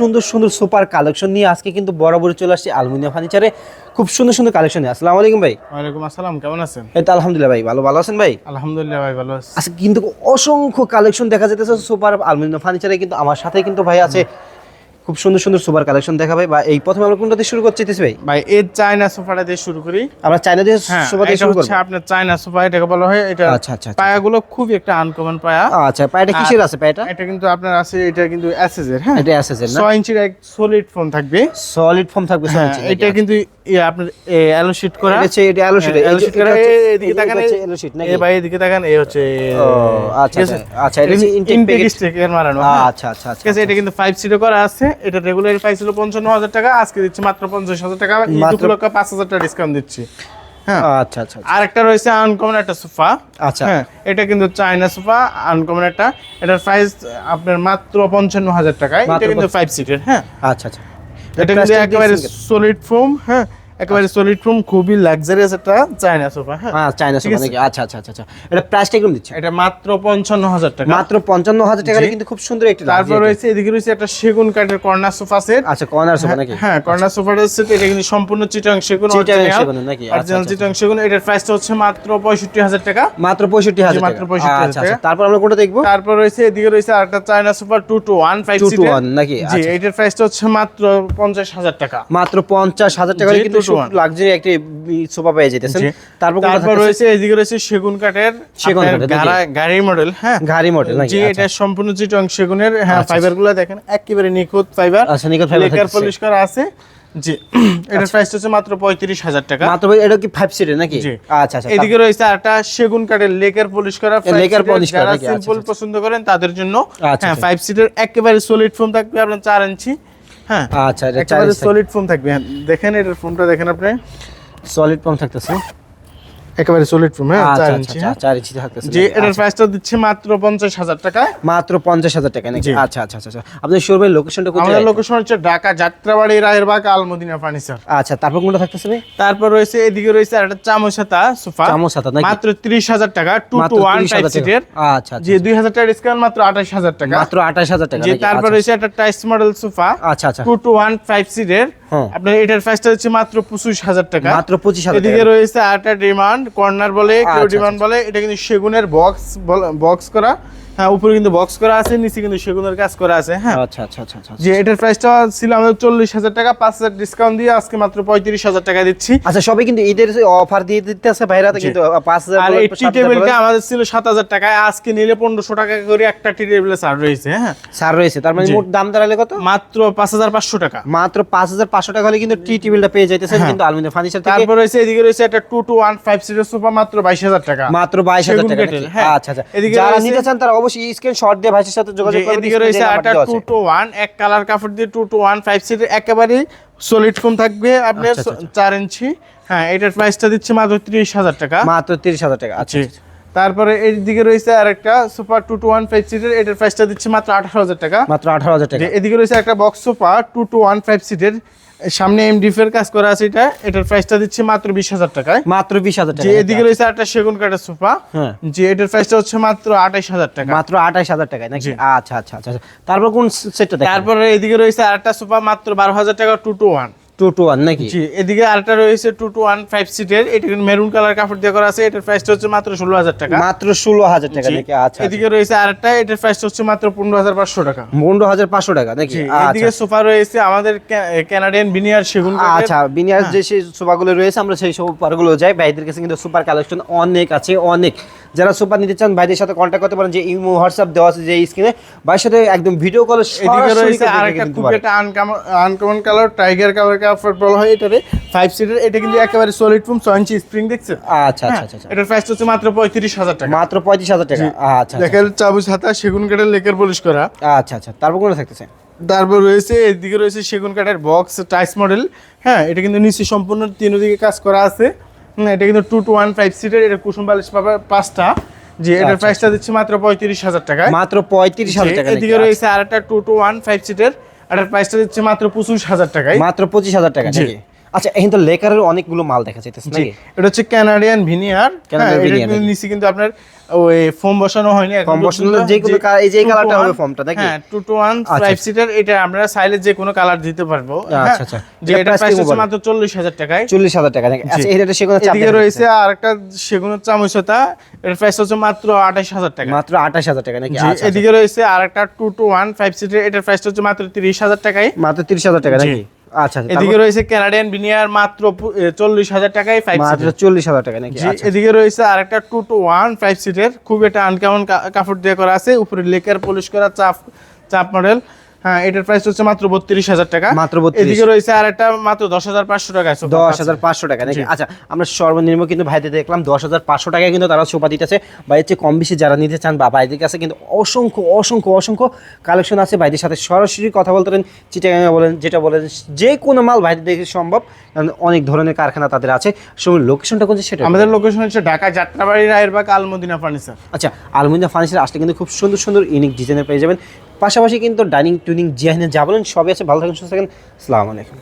সুন্দর সুন্দর super collection নিয়ে আজকে কিন্তু বরাবরই চলে আসছি আলমুনিয়া ফার্নিচারে খুব সুন্দর সুন্দর কালেকশন নিয়ে। আসসালামু আলাইকুম ভাই। ওয়ালাইকুম আসসালাম, কেমন আছেন? এই তো আলহামদুলিল্লাহ ভাই, ভালো আছেন ভাই? আলহামদুলিল্লাহ ভাই, ভালো আছি। আজকে কিন্তু অসংখ্য কালেকশন দেখা যেতেছে সুপার আলমুনিয়া ফার্নিচারে, কিন্তু আমার সাথে কিন্তু ভাই আছে খুব সুন্দর সুন্দর সুপার কালেকশন দেখাবে। বা এই প্রথমে আমরা কোনটা দিয়ে শুরু করতে চাইতেছি ভাই? ভাই এই চায়না সোফাটা দিয়ে শুরু করি। আমরা চায়না দিয়ে হ্যাঁ, সোফা দিয়ে এটা শুরু করব। হচ্ছে আপনার চায়না সোফা, এটাকে বলা হয়। এটা আচ্ছা আচ্ছা আচ্ছা। পায়াগুলো খুবই একটা আনকমন পায়া। আচ্ছা, পায়টা কিসের আছে পায়টা? এটা কিন্তু আপনার আছে, এটা কিন্তু এসএস এর। হ্যাঁ, এটা এসএস এর না? 6 ইঞ্চির এক সলিড ফোম থাকবে। সলিড ফর্ম থাকবে 6 ইঞ্চি। এটা কিন্তু আপনার অ্যালো শীট করা। এটা অ্যালো শীট। অ্যালো শীট করা। এদিকে তাকান, অ্যালো শীট নাকি? এই ভাই এদিকে তাকান, এই হচ্ছে। ও আচ্ছা আচ্ছা আচ্ছা, এটা ইনটেক ইনটেক স্টিকার মারানো। আচ্ছা আচ্ছা আচ্ছা। ঠিক আছে, এটা কিন্তু 5 সিটে করা আছে। এটা রেগুলার প্রাইস ছিল 55,000 টাকা, আজকে দিচ্ছি মাত্র 50,000 টাকা। ঈদ উপলক্ষে 5,000 টাকা ডিসকাউন্ট দিচ্ছি। হ্যাঁ, আচ্ছা আচ্ছা। আর একটা রয়েছে আনকমন একটা সোফা। আচ্ছা, হ্যাঁ, এটা কিন্তু চায়না সোফা আনকমন একটা। এটার প্রাইস আপনার মাত্র 55,000 টাকা। এটা কিন্তু 5 সিটের। হ্যাঁ, আচ্ছা আচ্ছা। এটা কিন্তু একেবারে সলিড ফোম। হ্যাঁ, একেবারে সলিড ফোম, খুবই লাক্সারিয়াস একটা চায়না সোফা। হ্যাঁ, চায়না সোফা নাকি? আচ্ছা আচ্ছা আচ্ছা। এটা প্রাইসটা কেমন দিচ্ছে? এটা মাত্র 55,000 টাকা। মাত্র 55,000 টাকা, কিন্তু খুব সুন্দর একটা। তারপর রয়েছে এদিকে রয়েছে একটা সেগুন কাঠের কর্নার সোফা সেট। আচ্ছা, কর্নার সোফা নাকি? হ্যাঁ, কর্নার সোফাটা সেট। এটা কিন্তু সম্পূর্ণ চিটাং সেগুন নাকি? অরিজিনাল চিটাং সেগুন। এটার প্রাইসটা হচ্ছে মাত্র 65,000 টাকা। মাত্র 65,000 মাত্র 65,000 আচ্ছা টাকা। আচ্ছা। তারপর আমরা কোনটা দেখবো? তারপর রয়েছে এদিকে রয়েছে আরেকটা চায়না সোফা 2 to 1 5 2 to সিটের 1 নাকি? জি, আচ্ছা। এটার প্রাইসটা হচ্ছে মাত্র 50,000 টাকা। মাত্র 50,000 টাকা, জি, কিন্তু 2 to 1 লাক্সারি একটা সোফা পেয়ে যেতেছেন। তারপর রয়েছে এদিকে রয়েছে সেগুন কাঠের গাড়ি মডেল। হ্যাঁ, গাড়ি মডেল নাকি? জি, এটা সম্পূর্ণ চিটাং সেগুনের। হ্যাঁ, ফাইবারগুলো দেখেন একেবারে নিখুঁত ফাইবার। আচ্ছা, নিখুঁত ফাইবার, লেকার পলিশ করা আছে। জি, এটার প্রাইস হচ্ছে মাত্র 35,000 টাকা। মাত্র। এটা কি 5 সিটের নাকি? আচ্ছা আচ্ছা। এদিকে রয়েছে একটা সেগুন কাঠের লেকার পলিশ করা। লেকার পলিশ করা যারা নাকি? সিম্পল পছন্দ করেন তাদের জন্য। আচ্ছা, হ্যাঁ, 5 সিটের একেবারে সলিড ফোম থাকবে আপনার 4 ইঞ্চি। হ্যাঁ, আচ্ছা, এটা একেবারে সলিড ফোম থাকবে। হ্যাঁ, দেখেন এটার ফোমটা দেখেন আপনি, সলিড ফর্ম থাকতেছে একেবারে সলিড ফোম। হ্যাঁ, 4 আচ্ছা ইঞ্চি। আচ্ছা, 4 ইঞ্চি থাকতেছে। জি, এটার প্রাইসটা দিচ্ছে মাত্র 50,000 টাকা। মাত্র 50,000 টাকা নাকি? আচ্ছা আচ্ছা আচ্ছা। আপনাদের শোরুমের লোকেশনটা কোথায়? আমাদের লোকেশন হচ্ছে ঢাকা যাত্রাবাড়ি রায়েরবাগ আলমদিনা ফার্নিচার। আচ্ছা, তারপর কোনটা থাকতেছে ভাই? তারপর রয়েছে এদিকে রয়েছে একটা চামচাতা সোফা। চামচাতা নাকি? মাত্র 30,000 টাকা, 2 to 1 5 সিটের। আচ্ছা জি, 2,000 টাকা ডিসকাউন্ট, মাত্র 28,000 টাকা। মাত্র 28,000 টাকা জি, নাকি? তারপর রয়েছে একটা টাইস মডেল সোফা। আচ্ছা আচ্ছা। 2 to 1 5 সিটের। হ্যাঁ। আপনার এটার প্রাইসটা হচ্ছে মাত্র 25,000 টাকা। মাত্র 25,000 টাকা। এদিকে রয়েছে আরেকটা ডিমান্ড কর্নার বলে, কেউ ডিমান্ড বলে। এটা কিন্তু সেগুনের বক্স করা। হ্যাঁ, উপরে কিন্তু বক্স করা আছে, নিচে কিন্তু সেগুনের কাজ করা আছে। হ্যাঁ, আচ্ছা আচ্ছা আচ্ছা আচ্ছা। যে এটার প্রাইসটা ছিল আমাদের 40,000 টাকা, 5,000 ডিসকাউন্ট দিয়ে আজকে মাত্র 35,000 টাকা দিচ্ছি। আচ্ছা, সবাই কিন্তু ঈদের অফার দিয়ে দিতে আছে ভাইরা, কিন্তু 5,000। আর এই টি টেবিলটা আমাদের ছিল 7,000 টাকায়, আজকে নিলে 1,500 টাকা করে একটা টি টেবিলে ছাড় রয়েছে। হ্যাঁ, ছাড় রয়েছে। তার মানে মোট দাম দাঁড়ালে কত? মাত্র 5,500 টাকা। মাত্র 5,500 টাকা হলে কিন্তু টি টেবিলটা পেয়ে যাইতেছেন কিন্তু আলমিনিয়াম ফার্নিচার থেকে। তারপর রয়েছে এদিকে রয়েছে একটা 2 to 1 5 সিটের সোফা, মাত্র 22,000 টাকা। মাত্র 22,000 টাকা নাকি? আচ্ছা আচ্ছা। যারা নিতে চান তারা অবশ্যই স্ক্রিনশট দিয়ে ভাইয়ের সাথে যোগাযোগ করবেন। এদিকে রয়েছে একটা 2 to 1 এক কালার কাপড় দিয়ে 2 to 1 5 সিটের একেবারে সলিড ফোম থাকবে আপনার 4 ইঞ্চি। হ্যাঁ, এটার প্রাইসটা দিচ্ছে মাত্র 30,000 টাকা। মাত্র 30,000 টাকা। আচ্ছা। তারপরে এইদিকে রয়েছে আরেকটা সোফা 2 to 1 5 সিটের, এটার প্রাইসটা দিচ্ছে মাত্র 18,000 টাকা। মাত্র 18,000 টাকা। এদিকে রয়েছে একটা বক্স সোফা 2 to 1 5 সিটের, সামনে এমডিএফ এর কাজ করা আছে। এটার প্রাইসটা দিচ্ছে মাত্র 20,000 টাকায়। মাত্র 20,000 টাকা। যে এদিকে রয়েছে একটা সেগুন কাঠের সোফা। হ্যাঁ, যে এটার প্রাইসটা হচ্ছে মাত্র 28,000 টাকা। মাত্র 28,000 টাকায় নাকি? আচ্ছা আচ্ছা আচ্ছা। তারপর কোন সেটটা দেখেন? তারপরে এদিকে রয়েছে আরেকটা সোফা মাত্র 12,000 টাকা 2 to 1 2 to 1 নাকি? জি, এদিকে আরেকটা রয়েছে 2 to 1 5 সিটের, এটা কিন্তু মেরুন কালার কাপড় দিয়ে করা আছে। এটার প্রাইসটা হচ্ছে মাত্র 16,000 টাকা। মাত্র 16,000 টাকা নাকি? আচ্ছা। এদিকে রয়েছে আরেকটা, এটার প্রাইসটা হচ্ছে মাত্র 15,500 টাকা। 15,500 টাকা নাকি? এদিকে সোফা রয়েছে আমাদের কানাডিয়ান বিনিয়ার সেগুন কাঠের। আচ্ছা, বিনিয়ার যে সেই সোফাগুলো রয়েছে আমরা সেই সোফাগুলো যাই। ভাইদের কাছে কিন্তু সুপার কালেকশন অনেক আছে, অনেক। যারা সোফা নিতে চান ভাইদের সাথে কন্ট্যাক্ট করতে পারেন, যে ইমো হোয়াটসঅ্যাপ দেওয়া আছে যে স্ক্রিনে, ভাইয়ের সাথে একদম ভিডিও কলে এদিকে রয়েছে আরেকটা খুব একটা আনকমন কালার টাইগার কালার কাপড় বলা হয়। এটারে 5 সিটার, এটা কিন্তু একেবারে সলিড ফোম 6 ইঞ্চি স্প্রিং দেখছেন। আচ্ছা আচ্ছা আচ্ছা। এটার প্রাইস হচ্ছে মাত্র 35,000 টাকা। মাত্র 35,000 টাকা। আচ্ছা। দেখেন চাবুক হাতা সেগুন কাঠের লেকার পলিশ করা। আচ্ছা আচ্ছা। তারপর কোন থাকতেছে? তারপর রয়েছে এদিকে রয়েছে সেগুন কাঠের বক্স টাইস মডেল। হ্যাঁ, এটা কিন্তু নিচে সম্পূর্ণ তিন দিকে কাজ করা আছে। এটা কিন্তু 2 to 1 5 সিটার, এটা কুসুম বালিশ পাবে 5টা। যে এটার প্রাইসটা দিচ্ছি মাত্র 35,000 টাকায়। মাত্র 35,000 টাকা। এদিকে রয়েছে আরেকটা 2 to 1 5 সিটার, এটার প্রাইসটা দিচ্ছে মাত্র 25,000 টাকায়। মাত্র 25,000 টাকা নাকি? আচ্ছা এখন তো লেকারের অনেকগুলো মাল দেখা যাইতেছে জি, নাকি? এটা হচ্ছে কানাডিয়ান ভিনিয়ার। Canadian veneer নাকি? নিচে কিন্তু আপনার ওই ফোম বসানো হয়নি, ফর্ম বসানো যে কোনো এই যে কালারটা হবে ফর্মটা নাকি? হ্যাঁ 2 to 1 আচ্ছা। 5 সিটার, এটা আমরা চাইলে যে কোনো কালার দিতে পারবো। আচ্ছা, আচ্ছা। যে এটা এটা price প্রাইস কেমন হচ্ছে বলে? মাত্র 40,000 টাকায়। 40,000 টাকা নাকি? আচ্ছা এটা সেগুলো চাপ এদিকে রয়েছে আরেকটা সেগুন চামচতা, এর প্রাইস হচ্ছে মাত্র 28,000 টাকা। মাত্র 28,000 টাকা নাকি? জি, আচ্ছা এদিকে রয়েছে আরেকটা 2 to 1 5 সিটার, এটার প্রাইস হচ্ছে মাত্র 30,000 টাকায়। মাত্র 30,000 টাকা নাকি? জি। আচ্ছা আচ্ছা, এদিকে রয়েছে কানাডিয়ান ভিনিয়ার মাত্র 40,000 টাকায় 5 মাত্র সিটার। 40,000 টাকা নাকি? জি, আচ্ছা এদিকে রয়েছে আরেকটা 2 to 1 5 সিটের, খুব একটা আনকমন কাপড় দিয়ে করা আছে, উপরে লেকার পলিশ করা চাপ মডেল। হ্যাঁ, এটার প্রাইস হচ্ছে মাত্র 32,000 টাকা। মাত্র 32,000 এদিকে রয়েছে আরেকটা মাত্র 10,500 টাকায় সোফা। 10,500 টাকা নাকি? আচ্ছা আমরা সর্বনিম্ন কিন্তু ভাইদের দেখলাম 10,500 টাকায় কিন্তু তারা সোফা দিতেছে। ভাইয়ের চেয়ে কম বেশি যারা নিতে চান বা ভাইদের কাছে কিন্তু অসংখ্য অসংখ্য অসংখ্য কালেকশন আছে। ভাইদের সাথে সরাসরি কথা বলতে পারেন, চিটাগাঙে বলেন, যেটা বলেন যে কোনো মাল ভাইদের দেখে সম্ভব, কারণ অনেক ধরনের কারখানা তাদের আছে। সময় লোকেশনটা কোনটা সেটা আমাদের লোকেশন হচ্ছে ঢাকা যাত্রাবাড়ি রায়েরবাগ আলমদিনা ফার্নিচার। আচ্ছা আলমিনা ফার্নিচার আসলে কিন্তু খুব সুন্দর সুন্দর ইউনিক ডিজাইনের পেয়ে যাবেন। পাশাপাশি কিন্তু ডাইনিং টুনিং যেখানে যা বলেন সবই আছে। ভালো থাকেন, সুস্থ থাকেন, আসসালামু আলাইকুম।